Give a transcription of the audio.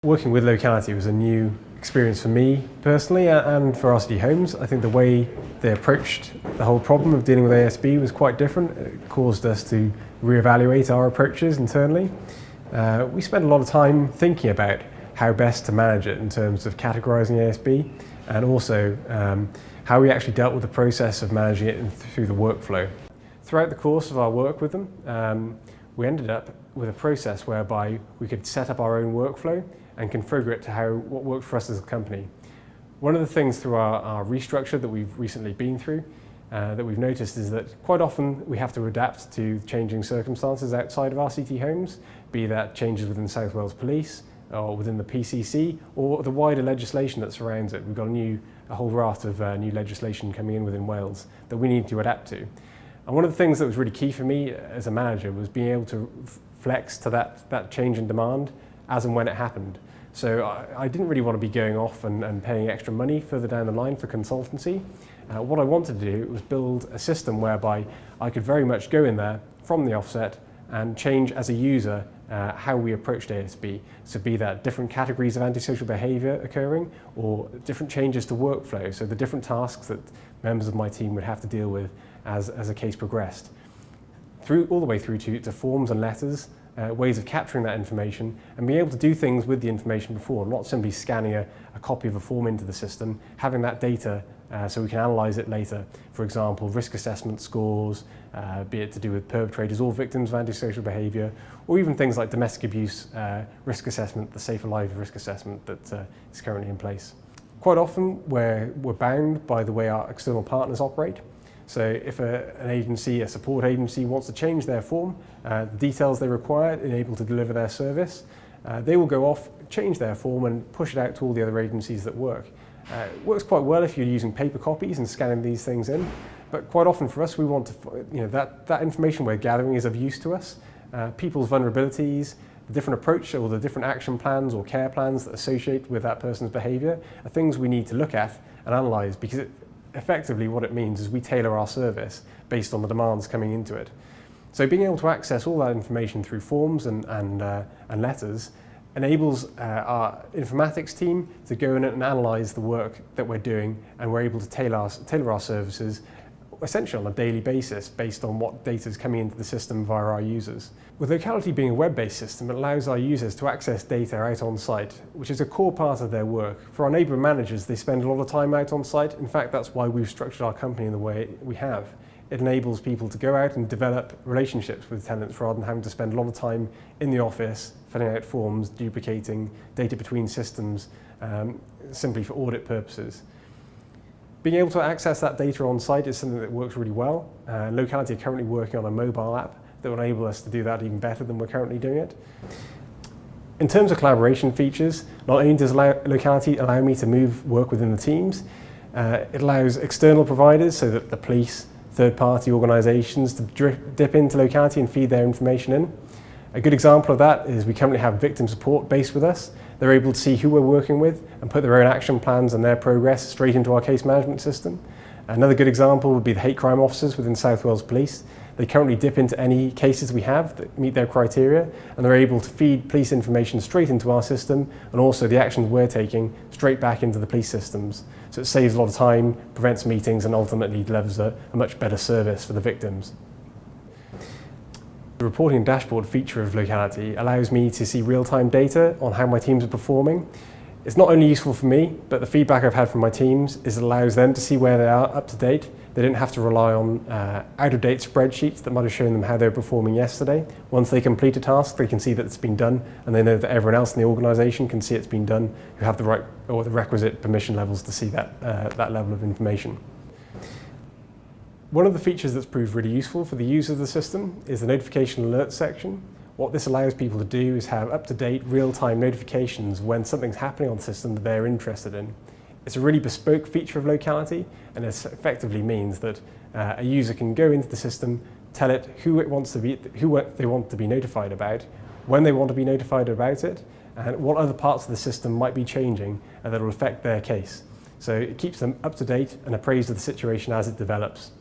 Working with Locality was a new experience for me personally and for RCT Homes. I think the way they approached the whole problem of dealing with ASB was quite different. It caused us to reevaluate our approaches internally. We spent a lot of time thinking about how best to manage it in terms of categorising ASB and also how we actually dealt with the process of managing it through the workflow. Throughout the course of our work with them, we ended up with a process whereby we could set up our own workflow and configure it to what worked for us as a company. One of the things through our restructure that we've recently been through that we've noticed is that quite often we have to adapt to changing circumstances outside of RCT Homes, be that changes within South Wales Police or within the PCC or the wider legislation that surrounds it. We've got a whole raft of new legislation coming in within Wales that we need to adapt to. And one of the things that was really key for me as a manager was being able to flex to that change in demand as and when it happened. So I didn't really want to be going off and paying extra money further down the line for consultancy. What I wanted to do was build a system whereby I could very much go in there from the offset and change as a user how we approached ASB. So be that different categories of antisocial behaviour occurring or different changes to workflow, so the different tasks that members of my team would have to deal with as a case progressed. All the way through to forms and letters, ways of capturing that information and being able to do things with the information before, not simply scanning a copy of a form into the system, having that data so we can analyse it later. For example, risk assessment scores, be it to do with perpetrators or victims of antisocial behaviour, or even things like domestic abuse risk assessment, the Safer Lives risk assessment that is currently in place. Quite often we're bound by the way our external partners operate. So if an agency, a support agency, wants to change their form, the details they require in able to deliver their service, they will go off, change their form and push it out to all the other agencies that work. It works quite well if you're using paper copies and scanning these things in, but quite often for us we want to, that information we're gathering is of use to us. People's vulnerabilities, the different approach or the different action plans or care plans that associate with that person's behaviour are things we need to look at and analyse, because effectively what it means is we tailor our service based on the demands coming into it. So being able to access all that information through forms and letters enables our informatics team to go in and analyse the work that we're doing, and we're able to tailor our services essentially on a daily basis based on what data is coming into the system via our users. With Locality being a web-based system, it allows our users to access data out on site, which is a core part of their work. For our neighbourhood managers, they spend a lot of time out on site. In fact, that's why we've structured our company in the way we have. It enables people to go out and develop relationships with tenants rather than having to spend a lot of time in the office, filling out forms, duplicating data between systems, simply for audit purposes. Being able to access that data on site is something that works really well. Locality are currently working on a mobile app that will enable us to do that even better than we're currently doing it. In terms of collaboration features, not only does Locality allow me to move work within the teams, it allows external providers, so that the police, third-party organisations, to dip into Locality and feed their information in. A good example of that is we currently have victim support based with us. They're able to see who we're working with and put their own action plans and their progress straight into our case management system. Another good example would be the hate crime officers within South Wales Police. They currently dip into any cases we have that meet their criteria, and they're able to feed police information straight into our system, and also the actions we're taking straight back into the police systems. So it saves a lot of time, prevents meetings, and ultimately delivers a much better service for the victims. The reporting dashboard feature of Locality allows me to see real-time data on how my teams are performing. It's not only useful for me, but the feedback I've had from my teams is it allows them to see where they are up to date. They didn't have to rely on out-of-date spreadsheets that might have shown them how they were performing yesterday. Once they complete a task, they can see that it's been done, and they know that everyone else in the organisation can see it's been done, who have the right or the requisite permission levels to see that level of information. One of the features that's proved really useful for the user of the system is the notification alert section. What this allows people to do is have up-to-date, real-time notifications when something's happening on the system that they're interested in. It's a really bespoke feature of Locality, and it effectively means that a user can go into the system, tell it who they want to be notified about, when they want to be notified about it, and what other parts of the system might be changing that will affect their case. So it keeps them up to date and appraised of the situation as it develops.